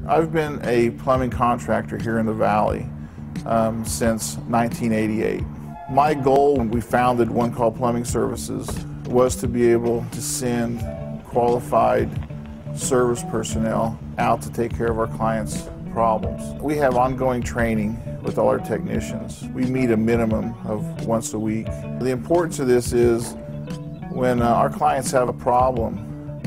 I've been a plumbing contractor here in the Valley since 1988. My goal when we founded One Call Plumbing Services was to be able to send qualified service personnel out to take care of our clients' problems. We have ongoing training with all our technicians. We meet a minimum of once a week. The importance of this is when our clients have a problem,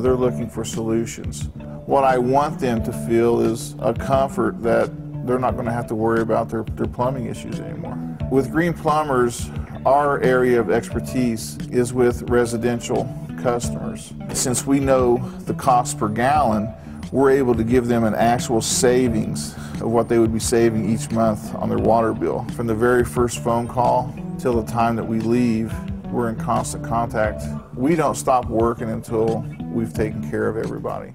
they're looking for solutions. What I want them to feel is a comfort that they're not going to have to worry about their plumbing issues anymore. With Green Plumbers, our area of expertise is with residential customers. Since we know the cost per gallon, we're able to give them an actual savings of what they would be saving each month on their water bill. From the very first phone call till the time that we leave, we're in constant contact. We don't stop working until we've taken care of everybody.